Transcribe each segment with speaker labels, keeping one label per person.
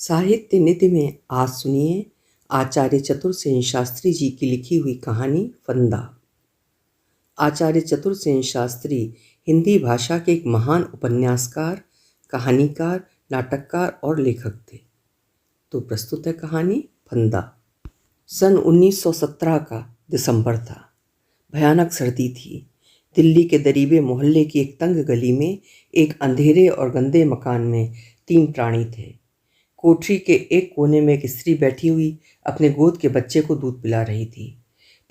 Speaker 1: साहित्य निधि में आज सुनिए आचार्य चतुरसेन शास्त्री जी की लिखी हुई कहानी फंदा। आचार्य चतुरसेन शास्त्री हिंदी भाषा के एक महान उपन्यासकार, कहानीकार, नाटककार और लेखक थे। तो प्रस्तुत है कहानी फंदा। सन 1917 का दिसंबर था। भयानक सर्दी थी। दिल्ली के दरीबे मोहल्ले की एक तंग गली में एक अंधेरे और गंदे मकान में 3 प्राणी थे। कोठरी के एक कोने में एक स्त्री बैठी हुई अपने गोद के बच्चे को दूध पिला रही थी,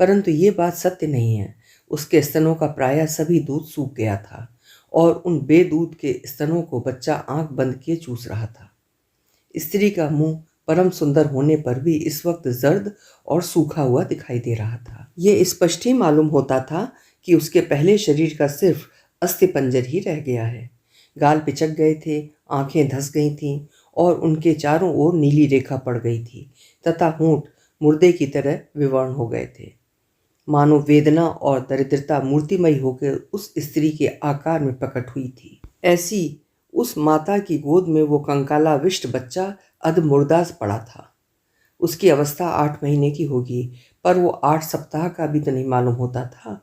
Speaker 1: परंतु ये बात सत्य नहीं है। उसके स्तनों का प्रायः सभी दूध सूख गया था और उन बेदूध के स्तनों को बच्चा आंख बंद किए चूस रहा था। स्त्री का मुंह परम सुंदर होने पर भी इस वक्त जर्द और सूखा हुआ दिखाई दे रहा था। ये स्पष्ट ही मालूम होता था कि उसके पहले शरीर का सिर्फ अस्थिपंजर ही रह गया है। गाल पिचक गए थे, आंखें धंस गई थीं और उनके चारों ओर नीली रेखा पड़ गई थी तथा होंठ मुर्दे की तरह विवर्ण हो गए थे। मानो वेदना और दरिद्रता मूर्तिमयी होकर उस स्त्री के आकार में प्रकट हुई थी। ऐसी उस माता की गोद में वो कंकाला विष्ट बच्चा अधमुर्दास पड़ा था। उसकी अवस्था 8 महीने की होगी, पर वो 8 सप्ताह का भी तो नहीं मालूम होता था।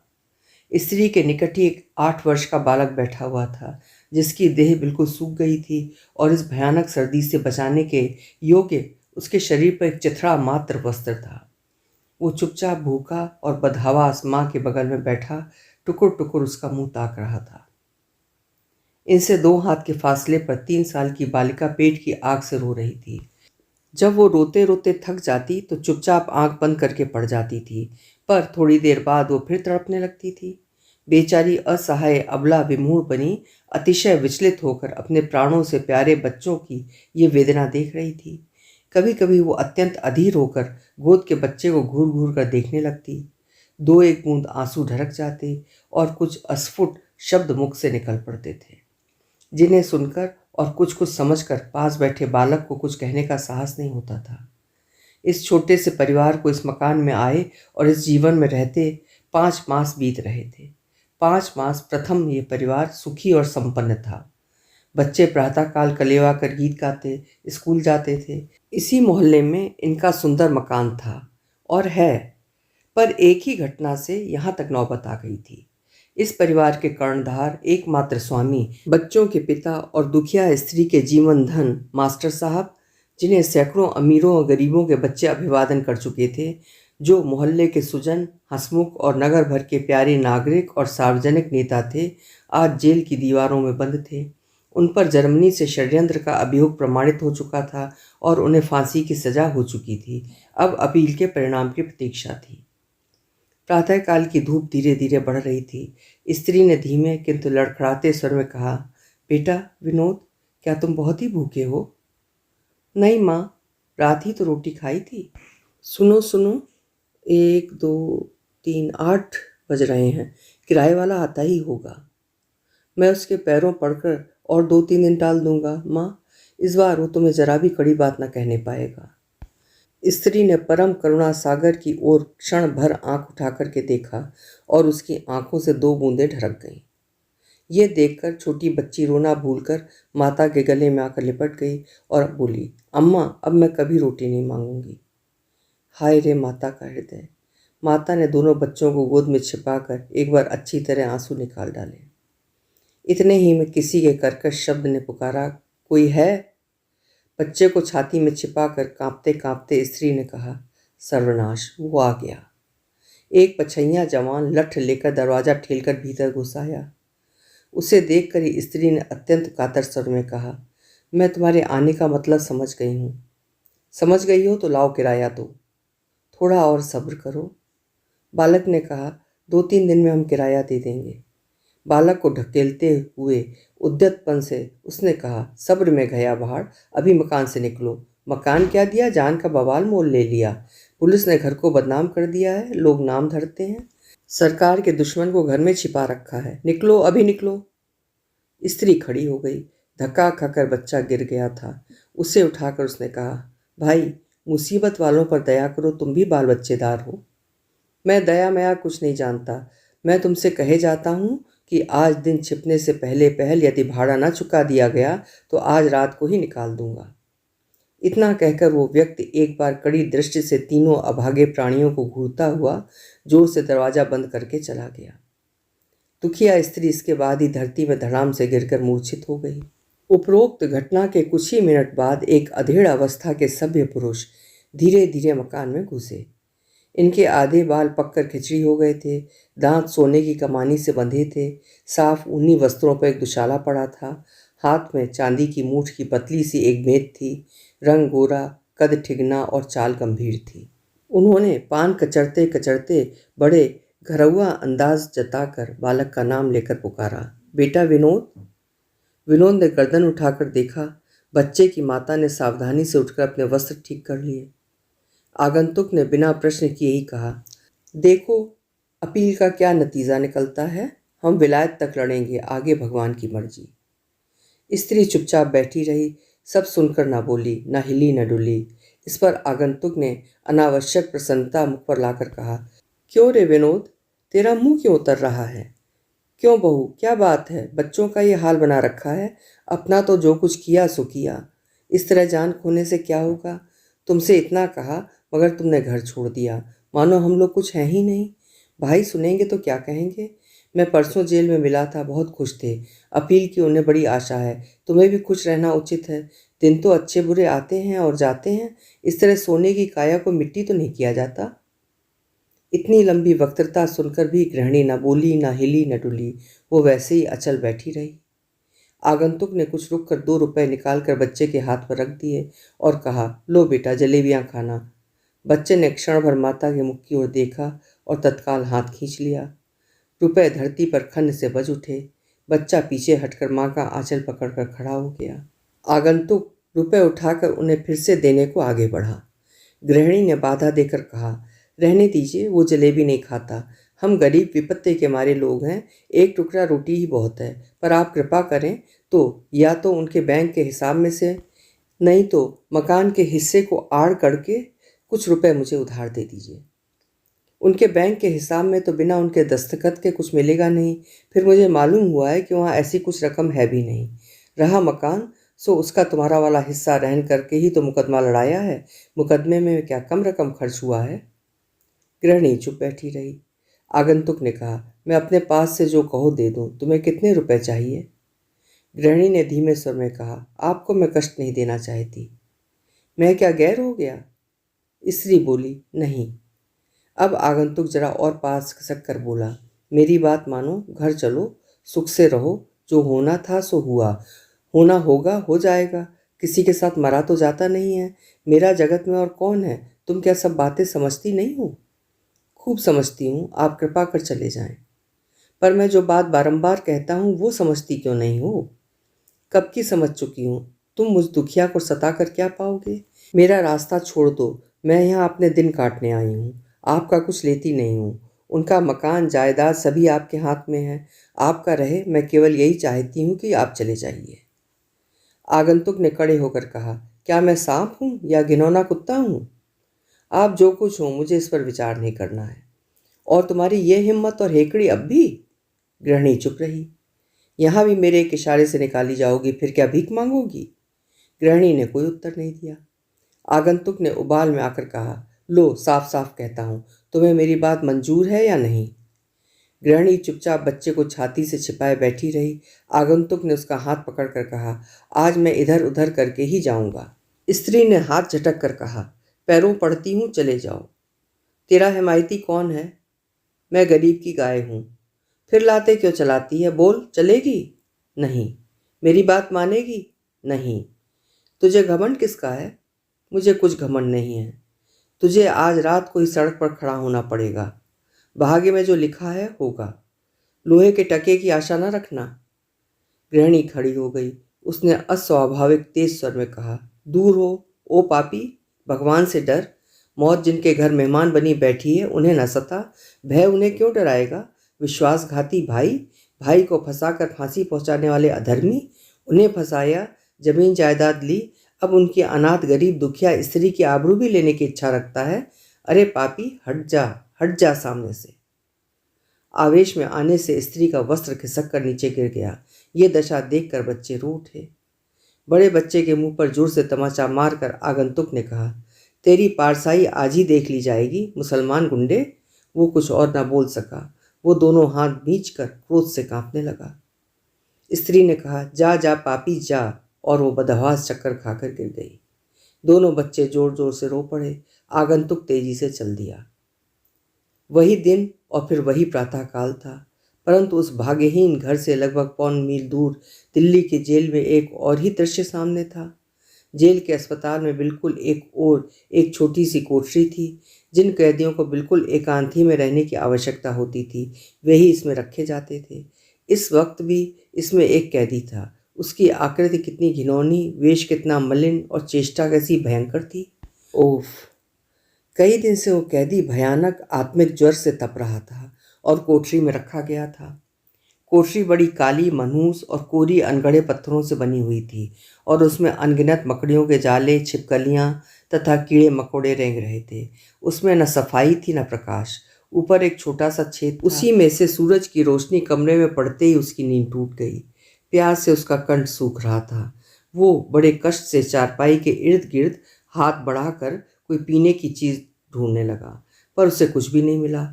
Speaker 1: स्त्री के निकट ही एक 8 वर्ष का बालक बैठा हुआ था, जिसकी देह बिल्कुल सूख गई थी और इस भयानक सर्दी से बचाने के योग्य उसके शरीर पर एक चिथड़ा मात्र वस्त्र था। वो चुपचाप भूखा और बदहवास माँ के बगल में बैठा टुकुर टुकुर उसका मुंह ताक रहा था। इनसे 2 हाथ के फासले पर 3 साल की बालिका पेट की आग से रो रही थी। जब वो रोते रोते थक जाती तो चुपचाप आंख बंद करके पड़ जाती थी, पर थोड़ी देर बाद वो फिर तड़पने लगती थी। बेचारी असहाय अबला विमूढ़ बनी अतिशय विचलित होकर अपने प्राणों से प्यारे बच्चों की ये वेदना देख रही थी। कभी कभी वो अत्यंत अधीर होकर गोद के बच्चे को घूर घूर कर देखने लगती। 2-1 बूंद आंसू ढरक जाते और कुछ अस्फुट शब्द मुख से निकल पड़ते थे, जिन्हें सुनकर और कुछ कुछ समझकर पास बैठे बालक को कुछ कहने का साहस नहीं होता था। इस छोटे से परिवार को इस मकान में आए और इस जीवन में रहते 5 मास बीत रहे थे। 5 मास प्रथम ये परिवार सुखी और संपन्न था। बच्चे प्रातःकाल कलेवा कर गीत गाते स्कूल जाते थे। इसी मोहल्ले में इनका सुंदर मकान था और है, पर एक ही घटना से यहाँ तक नौबत आ गई थी। इस परिवार के कर्णधार एकमात्र स्वामी, बच्चों के पिता और दुखिया स्त्री के जीवन धन मास्टर साहब, जिन्हें सैकड़ों अमीरों और गरीबों के बच्चे अभिवादन कर चुके थे, जो मोहल्ले के सुजन, हंसमुख और नगर भर के प्यारे नागरिक और सार्वजनिक नेता थे, आज जेल की दीवारों में बंद थे। उन पर जर्मनी से षड्यंत्र का अभियोग प्रमाणित हो चुका था और उन्हें फांसी की सजा हो चुकी थी। अब अपील के परिणाम की प्रतीक्षा थी। प्रातःकाल की धूप धीरे धीरे बढ़ रही थी। स्त्री ने धीमे किंतु लड़खड़ाते स्वर में कहा, बेटा विनोद, क्या तुम बहुत ही भूखे हो? नहीं माँ, रात ही तो रोटी खाई थी। सुनो सुनो, 1 2 3 8 बज रहे हैं। किराए वाला आता ही होगा। मैं उसके पैरों पड़कर और 2-3 दिन टाल दूंगा माँ। इस बार वो तुम्हें जरा भी कड़ी बात न कहने पाएगा। स्त्री ने परम करुणा सागर की ओर क्षण भर आंख उठा करके देखा और उसकी आंखों से 2 बूंदें ढरक गईं। ये देखकर छोटी बच्ची रोना भूलकर माता के गले में आकर लिपट गई और बोली, अम्मा, अब मैं कभी रोटी नहीं मांगूंगी। हाय रे माता का हृदय! माता ने दोनों बच्चों को गोद में छिपाकर एक बार अच्छी तरह आंसू निकाल डाले। इतने ही में किसी के कर्कश शब्द ने पुकारा, कोई है? बच्चे को छाती में छिपाकर कांपते कांपते स्त्री ने कहा, सर्वनाश, वो आ गया। एक पछैया जवान लठ लेकर दरवाजा ठेलकर भीतर घुस आया। उसे देखकर ही स्त्री ने अत्यंत कातर स्वर में कहा, मैं तुम्हारे आने का मतलब समझ गई हूँ। समझ गई हो तो लाओ किराया दो। थोड़ा और सब्र करो। बालक ने कहा, 2-3 दिन में हम किराया दे देंगे। बालक को ढकेलते हुए उद्यतपन से उसने कहा, सब्र में गया बहार, अभी मकान से निकलो। मकान क्या दिया, जान का बवाल मोल ले लिया। पुलिस ने घर को बदनाम कर दिया है, लोग नाम धरते हैं। सरकार के दुश्मन को घर में छिपा रखा है। निकलो, अभी निकलो। स्त्री खड़ी हो गई। धक्का खाकर बच्चा गिर गया था। उसे उठाकर उसने कहा, भाई, मुसीबत वालों पर दया करो, तुम भी बाल बच्चेदार हो। मैं दया मया कुछ नहीं जानता। मैं तुमसे कहे जाता हूँ कि आज दिन छिपने से पहले पहल यदि भाड़ा न चुका दिया गया तो आज रात को ही निकाल दूंगा। इतना कहकर वो व्यक्ति एक बार कड़ी दृष्टि से तीनों अभागे प्राणियों को घूरता हुआ जोर से दरवाजा बंद करके चला गया। दुखिया स्त्री इसके बाद ही धरती में धड़ाम से गिरकर मूर्छित हो गई। उपरोक्त घटना के कुछ ही मिनट बाद एक अधेड़ अवस्था के सभ्य पुरुष धीरे धीरे मकान में घुसे। इनके आधे बाल पककर खिचड़ी हो गए थे, दांत सोने की कमानी से बंधे थे, साफ ऊनी वस्त्रों पर एक दुशाला पड़ा था, हाथ में चांदी की मूठ की पतली सी एक मेद थी, रंग गोरा, कद ठिगना और चाल गंभीर थी। उन्होंने पान कचरते कचरते बड़े घरौआ अंदाज जताकर बालक का नाम लेकर पुकारा, बेटा विनोद। विनोद ने गर्दन उठाकर देखा। बच्चे की माता ने सावधानी से उठकर अपने वस्त्र ठीक कर लिए। आगंतुक ने बिना प्रश्न किए ही कहा, देखो अपील का क्या नतीजा निकलता है, हम विलायत तक लड़ेंगे, आगे भगवान की मर्जी। स्त्री चुपचाप बैठी रही, सब सुनकर ना बोली, ना हिली न डुली। इस पर आगंतुक ने अनावश्यक प्रसन्नता मुख पर लाकर कहा, क्यों रे विनोद, तेरा मुंह क्यों उतर रहा है? क्यों बहू, क्या बात है? बच्चों का ये हाल बना रखा है। अपना तो जो कुछ किया सो किया, इस तरह जान खोने से क्या होगा? तुमसे इतना कहा मगर तुमने घर छोड़ दिया, मानो हम लोग कुछ हैं ही नहीं। भाई सुनेंगे तो क्या कहेंगे? मैं परसों जेल में मिला था, बहुत खुश थे। अपील की उन्हें बड़ी आशा है, तुम्हें भी खुश रहना उचित है। दिन तो अच्छे बुरे आते हैं और जाते हैं, इस तरह सोने की काया को मिट्टी तो नहीं किया जाता। इतनी लंबी वक्तृता सुनकर भी गृहिणी न बोली, न हिली न डुली, वो वैसे ही अचल बैठी रही। आगंतुक ने कुछ रुक कर 2 रुपए निकालकर बच्चे के हाथ पर रख दिए और कहा, लो बेटा जलेबियां खाना। बच्चे ने क्षण भर माता के मुख की ओर देखा और तत्काल हाथ खींच लिया। रुपए धरती पर खन्न से बज उठे। बच्चा पीछे हटकर माँ का आंचल पकड़कर खड़ा हो गया। आगंतुक रुपए उठाकर उन्हें फिर से देने को आगे बढ़ा। गृहिणी ने बाधा देकर कहा, रहने दीजिए, वो जलेबी नहीं खाता। हम गरीब विपत्ति के मारे लोग हैं, एक टुकड़ा रोटी ही बहुत है। पर आप कृपा करें तो या तो उनके बैंक के हिसाब में से, नहीं तो मकान के हिस्से को आड़ करके कुछ रुपए मुझे उधार दे दीजिए। उनके बैंक के हिसाब में तो बिना उनके दस्तखत के कुछ मिलेगा नहीं। फिर मुझे मालूम हुआ है कि वहाँ ऐसी कुछ रकम है भी नहीं। रहा मकान, सो उसका तुम्हारा वाला हिस्सा रहन करके ही तो मुकदमा लड़ाया है। मुकदमे में क्या कम रकम खर्च हुआ है? गृहिणी चुप बैठी रही। आगंतुक ने कहा, मैं अपने पास से जो कहो दे दूं। तुम्हें कितने रुपए चाहिए? गृहिणी ने धीमे स्वर में कहा, आपको मैं कष्ट नहीं देना चाहती। मैं क्या गैर हो गया? स्त्री बोली, नहीं। अब आगंतुक जरा और पास खसक कर बोला, मेरी बात मानो, घर चलो, सुख से रहो। जो होना था सो हुआ, होना होगा हो जाएगा। किसी के साथ मरा तो जाता नहीं है। मेरा जगत में और कौन है? तुम क्या सब बातें समझती नहीं हो? खूब समझती हूँ, आप कृपा कर चले जाएं। पर मैं जो बात बारंबार कहता हूँ वो समझती क्यों नहीं हो? कब की समझ चुकी हूँ। तुम मुझ दुखिया को सता कर क्या पाओगे? मेरा रास्ता छोड़ दो, मैं यहाँ अपने दिन काटने आई हूँ। आपका कुछ लेती नहीं हूँ। उनका मकान जायदाद सभी आपके हाथ में है। आपका रहे, मैं केवल यही चाहती हूँ कि आप चले जाइए। आगंतुक ने कड़े होकर कहा, क्या मैं सांप हूँ या घिनौना कुत्ता हूँ? आप जो कुछ हो, मुझे इस पर विचार नहीं करना है। और तुम्हारी ये हिम्मत और हेकड़ी अब भी? गृहिणी चुप रही। यहाँ भी मेरे एक इशारे से निकाली जाओगी, फिर क्या भीख मांगोगी? गृहिणी ने कोई उत्तर नहीं दिया। आगंतुक ने उबाल में आकर कहा, लो साफ साफ कहता हूँ, तुम्हें मेरी बात मंजूर है या नहीं? गृहिणी चुपचाप बच्चे को छाती से छिपाए बैठी रही। आगंतुक ने उसका हाथ पकड़कर कहा, आज मैं इधर उधर करके ही जाऊंगा। स्त्री ने हाथ झटक कर कहा, पैरों पड़ती हूँ, चले जाओ। तेरा हिमायती कौन है? मैं गरीब की गाय हूँ। फिर लाते क्यों चलाती है? बोल, चलेगी? नहीं। मेरी बात मानेगी? नहीं। तुझे घमंड किसका है? मुझे कुछ घमंड नहीं है। तुझे आज रात को ही सड़क पर खड़ा होना पड़ेगा। भाग्य में जो लिखा है होगा। लोहे के टके की आशा न रखना। गृहिणी खड़ी हो गई। उसने अस्वाभाविक तेज स्वर में कहा, दूर हो ओ पापी, भगवान से डर। मौत जिनके घर मेहमान बनी बैठी है उन्हें न सता। भय उन्हें क्यों डराएगा? विश्वासघाती भाई, भाई को फंसाकर फांसी पहुंचाने वाले अधर्मी, उन्हें फंसाया, जमीन जायदाद ली, अब उनकी अनाथ गरीब दुखिया स्त्री की आबरू भी लेने की इच्छा रखता है। अरे पापी, हट जा सामने से। आवेश में आने से स्त्री का वस्त्र खिसक कर नीचे गिर गया। ये दशा देखकर बच्चे रो उठे। बड़े बच्चे के मुंह पर जोर से तमाचा मारकर आगंतुक ने कहा, तेरी पारसाई आज ही देख ली जाएगी, मुसलमान गुंडे। वो कुछ और न बोल सका। वो दोनों हाथ भींच कर क्रोध से कांपने लगा। स्त्री ने कहा, जा जा पापी जा, और वो बदहवास चक्कर खाकर गिर गई। दोनों बच्चे जोर जोर से रो पड़े। आगंतुक तेजी से चल दिया। वही दिन और फिर वही प्रातःकाल था, परंतु उस भाग्यहीन घर से लगभग 5 मील दूर दिल्ली की जेल में एक और ही दृश्य सामने था। जेल के अस्पताल में बिल्कुल एक ओर एक छोटी सी कोठरी थी। जिन कैदियों को बिल्कुल एकांती में रहने की आवश्यकता होती थी वे ही इसमें रखे जाते थे। इस वक्त भी इसमें एक कैदी था। उसकी आकृति कितनी घिनौनी, वेश कितना मलिन और चेष्टा कैसी भयंकर थी। ओफ! कई दिन से वो कैदी भयानक आत्मिक ज्वर से तप रहा था और कोठरी में रखा गया था। कोठरी बड़ी काली, मनहूस और कोरी अनगढ़े पत्थरों से बनी हुई थी और उसमें अनगिनत मकड़ियों के जाले, छिपकलियां तथा कीड़े मकोड़े रेंग रहे थे। उसमें न सफाई थी न प्रकाश। ऊपर एक छोटा सा छेद था। उसी में से सूरज की रोशनी कमरे में पड़ते ही उसकी नींद टूट गई। प्यास से उसका कंठ सूख रहा था। वो बड़े कष्ट से चारपाई के इर्द गिर्द हाथ बढ़ाकर कोई पीने की चीज ढूंढने लगा, पर उसे कुछ भी नहीं मिला।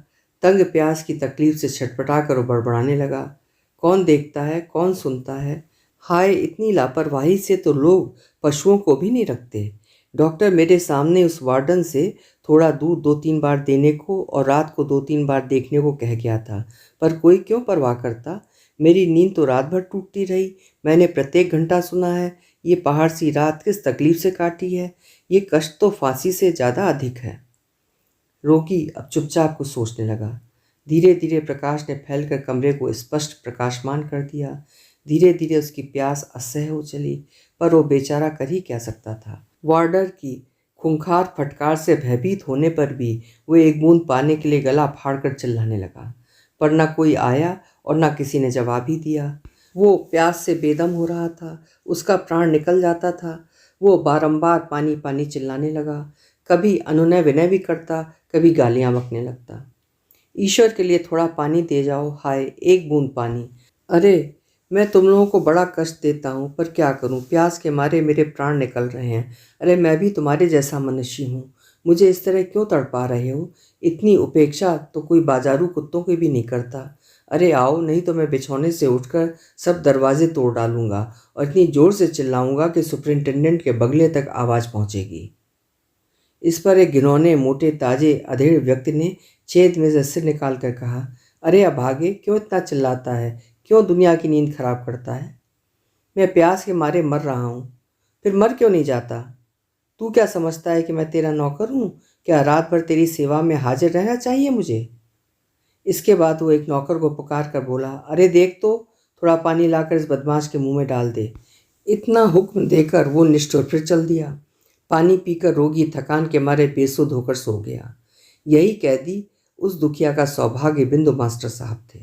Speaker 1: तंग प्यास की तकलीफ से छटपटाकर वो बड़बड़ाने लगा, कौन देखता है, कौन सुनता है। हाय, इतनी लापरवाही से तो लोग पशुओं को भी नहीं रखते। डॉक्टर मेरे सामने उस वार्डन से थोड़ा दूध 2-3 बार देने को और रात को 2-3 बार देखने को कह गया था, पर कोई क्यों परवाह करता। मेरी नींद तो रात भर टूटती रही। मैंने प्रत्येक घंटा सुना है, ये पहाड़ सी रात किस तकलीफ से काटी है। ये कष्ट तो फांसी से ज़्यादा अधिक है। रोगी अब चुपचाप कुछ सोचने लगा। धीरे धीरे प्रकाश ने फैलकर कमरे को स्पष्ट प्रकाशमान कर दिया। धीरे धीरे उसकी प्यास असह्य हो चली, पर वो बेचारा कर ही क्या सकता था। वार्डर की खूंखार फटकार से भयभीत होने पर भी वो एक बूंद पाने के लिए गला फाड़कर चिल्लाने लगा, पर न कोई आया और न किसी ने जवाब ही दिया। वो प्यास से बेदम हो रहा था। उसका प्राण निकल जाता था। वो बारंबार पानी पानी चिल्लाने लगा। कभी अनुनय विनय भी करता, कभी गालियां बकने लगता। ईश्वर के लिए थोड़ा पानी दे जाओ, हाय एक बूंद पानी। अरे, मैं तुम लोगों को बड़ा कष्ट देता हूँ, पर क्या करूँ, प्यास के मारे मेरे प्राण निकल रहे हैं। अरे, मैं भी तुम्हारे जैसा मनुष्य हूँ। मुझे इस तरह क्यों तड़पा रहे हो। इतनी उपेक्षा तो कोई बाजारू कुत्तों की भी नहीं करता। अरे आओ, नहीं तो मैं बिछौने से उठकर सब दरवाजे तोड़ डालूंगा और इतनी जोर से चिल्लाऊंगा कि सुपरिंटेंडेंट के बगले तक आवाज़ पहुँचेगी। इस पर एक घिनौने, मोटे, ताजे, अधेड़ व्यक्ति ने छेद में से सिर निकाल कर कहा, अरे अभागे, क्यों इतना चिल्लाता है, क्यों दुनिया की नींद खराब करता है। मैं प्यास के मारे मर रहा हूँ, फिर मर क्यों नहीं जाता। तू क्या समझता है कि मैं तेरा नौकर हूँ। क्या रात भर तेरी सेवा में हाजिर रहना चाहिए मुझे। इसके बाद वो एक नौकर को पुकार कर बोला, अरे देख तो, थोड़ा पानी लाकर इस बदमाश के मुंह में डाल दे। इतना हुक्म देकर वो निष्ठुर फिर चल दिया। पानी पीकर रोगी थकान के मारे बेसुध होकर सो गया। यही कैदी उस दुखिया का सौभाग्य बिंदु मास्टर साहब थे।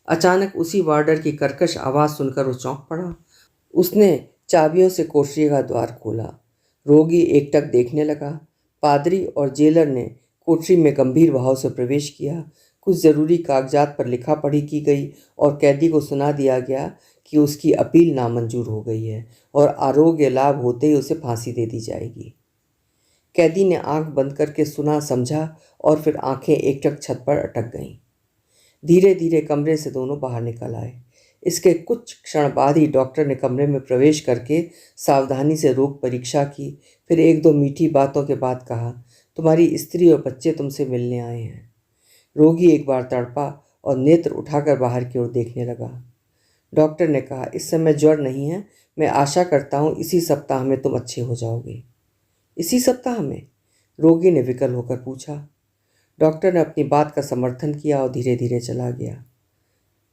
Speaker 1: अचानक उसी वार्डर की कर्कश आवाज़ सुनकर वो चौंक पड़ा। उसने चाबियों से कोठरी का द्वार खोला। रोगी एकटक देखने लगा। पादरी और जेलर ने कोठरी में गंभीर भाव से प्रवेश किया। कुछ ज़रूरी कागजात पर लिखा पढ़ी की गई और कैदी को सुना दिया गया कि उसकी अपील नामंजूर हो गई है और आरोग्य लाभ होते ही उसे फांसी दे दी जाएगी। कैदी ने आंख बंद करके सुना समझा और फिर आंखें एकटक छत पर अटक गईं। धीरे धीरे कमरे से दोनों बाहर निकल आए। इसके कुछ क्षण बाद ही डॉक्टर ने कमरे में प्रवेश करके सावधानी से रोग परीक्षा की। फिर 1-2 मीठी बातों के बाद कहा, तुम्हारी स्त्री और बच्चे तुमसे मिलने आए हैं। रोगी एक बार तड़पा और नेत्र उठाकर बाहर की ओर देखने लगा। डॉक्टर ने कहा, इस समय ज्वर नहीं है। मैं आशा करता हूँ इसी सप्ताह में तुम अच्छे हो जाओगे। इसी सप्ताह में? रोगी ने विकल होकर पूछा। डॉक्टर ने अपनी बात का समर्थन किया और धीरे धीरे चला गया।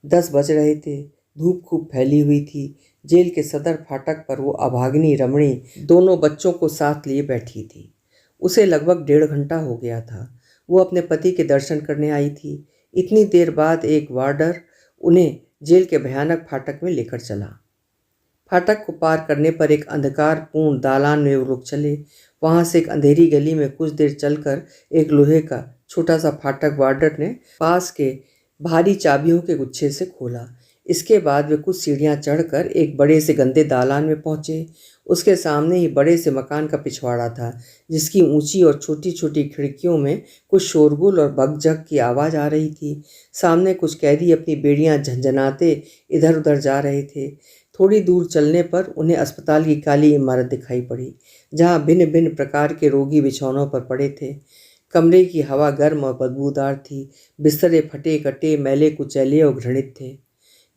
Speaker 1: 10 बज रहे थे। धूप खूब फैली हुई थी। जेल के सदर फाटक पर वो अभागिनी रमणी दोनों बच्चों को साथ लिए बैठी थी। उसे लगभग 1.5 घंटा हो गया था। वो अपने पति के दर्शन करने आई थी। इतनी देर बाद एक वार्डर उन्हें जेल के भयानक फाटक में लेकर चला। फाटक को पार करने पर एक अंधकारपूर्ण दालान में वो लोग चले। वहाँ से एक अंधेरी गली में कुछ देर चलकर एक लोहे का छोटा सा फाटक वार्डर ने पास के भारी चाबियों के गुच्छे से खोला। इसके बाद वे कुछ सीढ़ियां चढ़कर एक बड़े से गंदे दालान में पहुंचे। उसके सामने ही बड़े से मकान का पिछवाड़ा था, जिसकी ऊंची और छोटी छोटी खिड़कियों में कुछ शोरगुल और बकझक की आवाज़ आ रही थी। सामने कुछ कैदी अपनी बेड़ियां झंझनाते इधर उधर जा रहे थे। थोड़ी दूर चलने पर उन्हें अस्पताल की काली इमारत दिखाई पड़ी, जहाँ भिन्न भिन्न प्रकार के रोगी बिछौनों पर पड़े थे। कमरे की हवा गर्म और बदबूदार थी। बिस्तरे फटे कटे, मैले कुचैले और घृणित थे।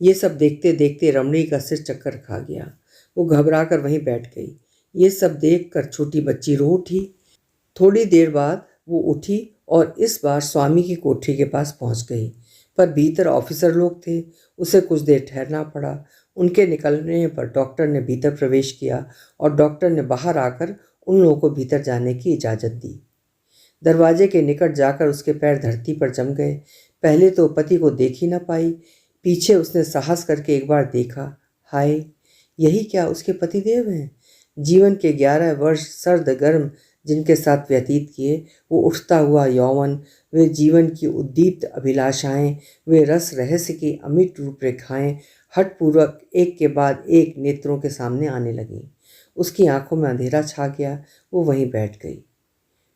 Speaker 1: ये सब देखते देखते रमणी का सिर चक्कर खा गया। वो घबरा कर वहीं बैठ गई। ये सब देखकर छोटी बच्ची रो उठी। थोड़ी देर बाद वो उठी और इस बार स्वामी की कोठरी के पास पहुंच गई, पर भीतर ऑफिसर लोग थे। उसे कुछ देर ठहरना पड़ा। उनके निकलने पर डॉक्टर ने भीतर प्रवेश किया और डॉक्टर ने बाहर आकर उन लोगों को भीतर जाने की इजाज़त दी। दरवाजे के निकट जाकर उसके पैर धरती पर जम गए। पहले तो पति को देख ही न पाई। पीछे उसने साहस करके एक बार देखा। हाय, यही क्या उसके पतिदेव हैं? जीवन के 11 वर्ष सर्द गर्म जिनके साथ व्यतीत किए, वो उठता हुआ यौवन, वे जीवन की उद्दीप्त अभिलाषाएं, वे रस रहस्य की अमिट रूपरेखाएं हठपूर्वक एक के बाद एक नेत्रों के सामने आने लगीं। उसकी आंखों में अंधेरा छा गया। वो वहीं बैठ गई।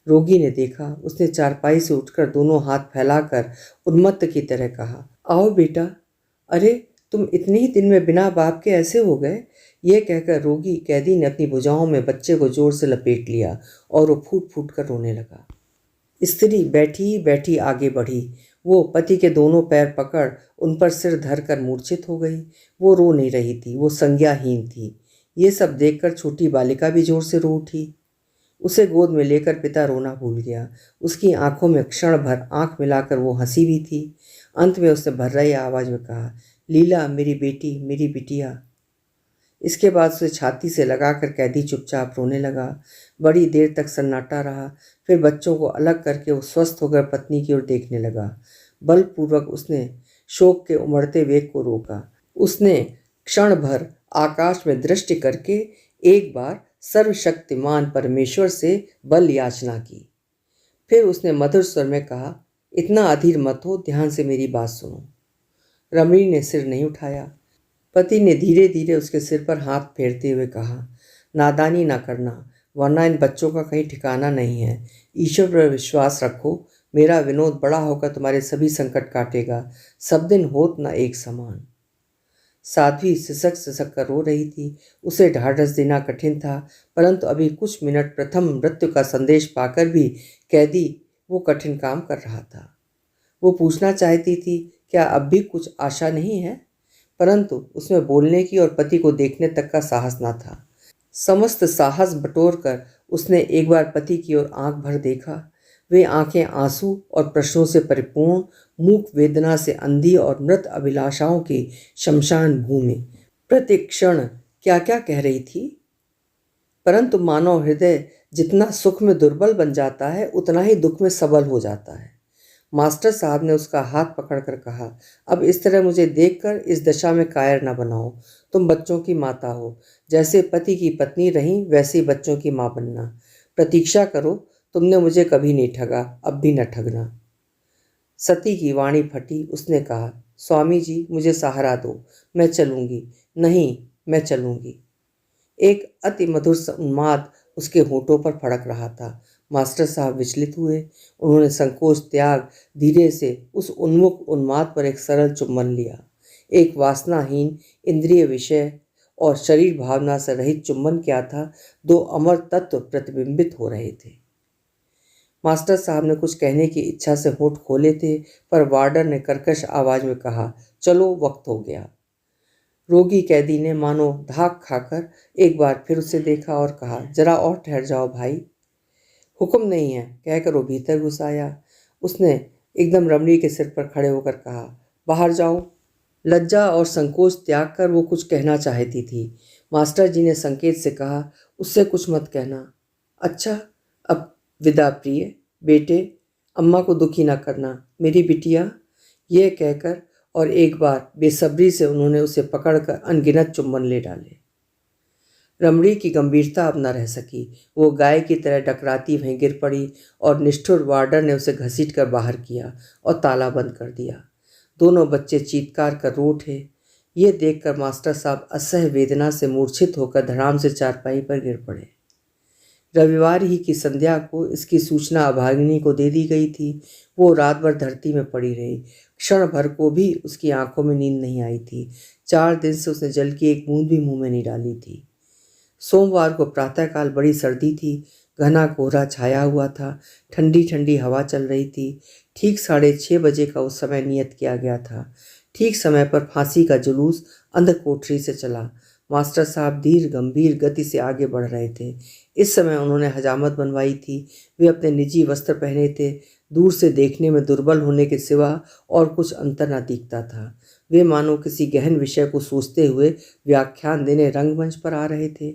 Speaker 1: रोगी ने देखा। उसने चारपाई से उठकर दोनों हाथ फैलाकर उन्मत्त की तरह कहा, आओ बेटा। अरे, तुम इतने ही दिन में बिना बाप के ऐसे हो गए? यह कहकर रोगी कैदी ने अपनी भुजाओं में बच्चे को जोर से लपेट लिया और वो फूट फूट कर रोने लगा। स्त्री बैठी बैठी आगे बढ़ी। वो पति के दोनों पैर पकड़ उन पर सिर धरकर मूर्छित हो गई। वो रो नहीं रही थी, वो संज्ञाहीन थी। ये सब देखकर छोटी बालिका भी जोर से रो उठी। उसे गोद में लेकर पिता रोना भूल गया। उसकी आंखों में क्षण भर आंख मिलाकर वो हंसी भी थी। अंत में उसने भर्राई आवाज में कहा, लीला मेरी बेटी, मेरी बिटिया। इसके बाद उसे छाती से लगाकर कैदी चुपचाप रोने लगा। बड़ी देर तक सन्नाटा रहा। फिर बच्चों को अलग करके वो स्वस्थ होकर पत्नी की ओर देखने लगा। बलपूर्वक उसने शोक के उमड़ते वेग को रोका। उसने क्षण भर आकाश में दृष्टि करके एक बार सर्वशक्तिमान परमेश्वर से बल याचना की। फिर उसने मधुर स्वर में कहा, इतना अधीर मत हो, ध्यान से मेरी बात सुनो। रमणी ने सिर नहीं उठाया। पति ने धीरे धीरे उसके सिर पर हाथ फेरते हुए कहा, नादानी ना करना, वरना इन बच्चों का कहीं ठिकाना नहीं है। ईश्वर पर विश्वास रखो। मेरा विनोद बड़ा होकर तुम्हारे सभी संकट काटेगा। सब दिन होत न एक समान। साध्वी सिसक सिसक कर रो रही थी। उसे ढाढ़स देना कठिन था, परंतु अभी कुछ मिनट प्रथम मृत्यु का संदेश पाकर भी कैदी वो कठिन काम कर रहा था। वो पूछना चाहती थी, क्या अब भी कुछ आशा नहीं है? परंतु उसमें बोलने की और पति को देखने तक का साहस न था। समस्त साहस बटोर कर उसने एक बार पति की ओर आंख भर देखा। वे आंखें आंसू और प्रश्नों से परिपूर्ण, मूक वेदना से अंधी और मृत अभिलाषाओं की शमशान भूमि प्रतिक्षण क्या क्या कह रही थी। परंतु मानव हृदय जितना सुख में दुर्बल बन जाता है, उतना ही दुख में सबल हो जाता है। मास्टर साहब ने उसका हाथ पकड़कर कहा, अब इस तरह मुझे देखकर इस दशा में कायर न बनाओ। तुम बच्चों की माता हो। जैसे पति की पत्नी रही, वैसे ही बच्चों की माँ बनना। प्रतीक्षा करो। तुमने मुझे कभी नहीं ठगा, अब भी न ठगना। सती की वाणी फटी। उसने कहा, स्वामी जी, मुझे सहारा दो, मैं चलूंगी। नहीं, मैं चलूंगी। एक अति मधुर उन्माद उसके होठों पर फड़क रहा था। मास्टर साहब विचलित हुए। उन्होंने संकोच त्याग धीरे से उस उन्मुख उन्माद पर एक सरल चुंबन लिया। एक वासनाहीन इंद्रिय विषय और शरीर भावना से रहित चुंबन क्या था, दो अमर तत्व प्रतिबिंबित हो रहे थे। मास्टर साहब ने कुछ कहने की इच्छा से होठ खोले थे, पर वार्डर ने कर्कश आवाज में कहा, चलो, वक्त हो गया। रोगी कैदी ने मानो धाक खाकर एक बार फिर उसे देखा और कहा, जरा और ठहर जाओ भाई। हुक्म नहीं है, कहकर वो भीतर घुस आया। उसने एकदम रमणी के सिर पर खड़े होकर कहा, बाहर जाओ। लज्जा और संकोच त्याग कर वो कुछ कहना चाहती थी। मास्टर जी ने संकेत से कहा, उससे कुछ मत कहना। अच्छा, अब विदा प्रिय बेटे, अम्मा को दुखी ना करना, मेरी बिटिया। ये कहकर और एक बार बेसब्री से उन्होंने उसे पकड़कर अनगिनत चुम्बन ले डाले। रमणी की गंभीरता अब न रह सकी। वो गाय की तरह डकराती वहीं गिर पड़ी और निष्ठुर वार्डर ने उसे घसीट कर बाहर किया और ताला बंद कर दिया। दोनों बच्चे चीत्कार कर रो उठे। ये देखकर मास्टर साहब असह्य वेदना से मूर्छित होकर धड़ाम से चारपाई पर गिर पड़े। रविवार ही की संध्या को इसकी सूचना अभागिनी को दे दी गई थी। वो रात भर धरती में पड़ी रही। क्षण भर को भी उसकी आंखों में नींद नहीं आई थी। 4 दिन से उसने जल की एक बूंद भी मुंह में नहीं डाली थी। सोमवार को प्रातःकाल बड़ी सर्दी थी। घना कोहरा छाया हुआ था। ठंडी ठंडी हवा चल रही थी। ठीक 6:30 का उस समय नियत किया गया था। ठीक समय पर फांसी का जुलूस अंध कोठरी से चला। मास्टर साहब धीर गंभीर गति से आगे बढ़ रहे थे। इस समय उन्होंने हजामत बनवाई थी। वे अपने निजी वस्त्र पहने थे। दूर से देखने में दुर्बल होने के सिवा और कुछ अंतर न दिखता था। वे मानो किसी गहन विषय को सोचते हुए व्याख्यान देने रंगमंच पर आ रहे थे।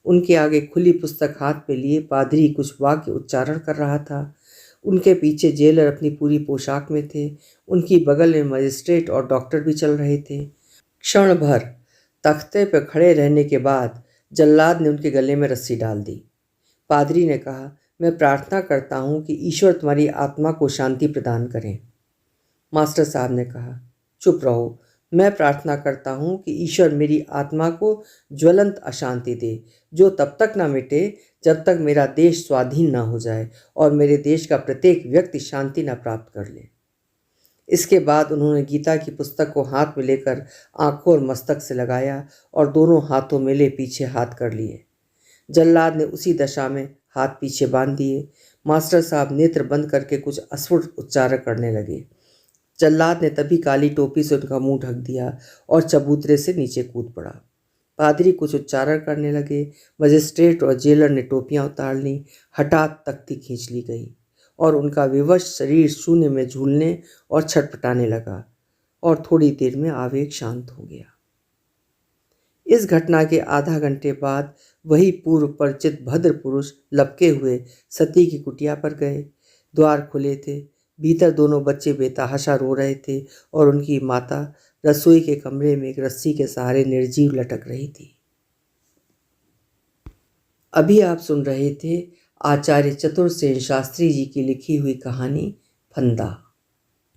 Speaker 1: उनके आगे खुली पुस्तक हाथ में लिए पादरी कुछ वाक्य उच्चारण कर रहा था। उनके पीछे जेलर अपनी पूरी पोशाक में थे। उनकी बगल में मजिस्ट्रेट और डॉक्टर भी चल रहे थे। क्षण भर तख्ते पर खड़े रहने के बाद जल्लाद ने उनके गले में रस्सी डाल दी। पादरी ने कहा, मैं प्रार्थना करता हूँ कि ईश्वर तुम्हारी आत्मा को शांति प्रदान करें। मास्टर साहब ने कहा, चुप रहो। मैं प्रार्थना करता हूँ कि ईश्वर मेरी आत्मा को ज्वलंत अशांति दे, जो तब तक न मिटे जब तक मेरा देश स्वाधीन न हो जाए और मेरे देश का प्रत्येक व्यक्ति शांति न प्राप्त कर ले। इसके बाद उन्होंने गीता की पुस्तक को हाथ में लेकर आंखों और मस्तक से लगाया और दोनों हाथों मेले पीछे हाथ कर लिए। जल्लाद ने उसी दशा में हाथ पीछे बांध दिए। मास्टर साहब नेत्र बंद करके कुछ अस्फुट उच्चारण करने लगे। जल्लाद ने तभी काली टोपी से उनका मुंह ढक दिया और चबूतरे से नीचे कूद पड़ा। पादरी कुछ उच्चारण करने लगे। मजिस्ट्रेट और जेलर ने टोपियां उतार लीं। हठात तख्ती खींच ली गई और उनका विवश शरीर शून्य में झूलने और छटपटाने लगा और थोड़ी देर में आवेग शांत हो गया। इस घटना के आधा घंटे बाद वही पूर्व परिचित भद्र पुरुष लपके हुए सती की कुटिया पर गए। द्वार खुले थे। भीतर दोनों बच्चे बेतहाशा रो रहे थे और उनकी माता रसोई के कमरे में एक रस्सी के सहारे निर्जीव लटक रही थी। अभी आप सुन रहे थे आचार्य चतुर सेन शास्त्री जी की लिखी हुई कहानी फंदा।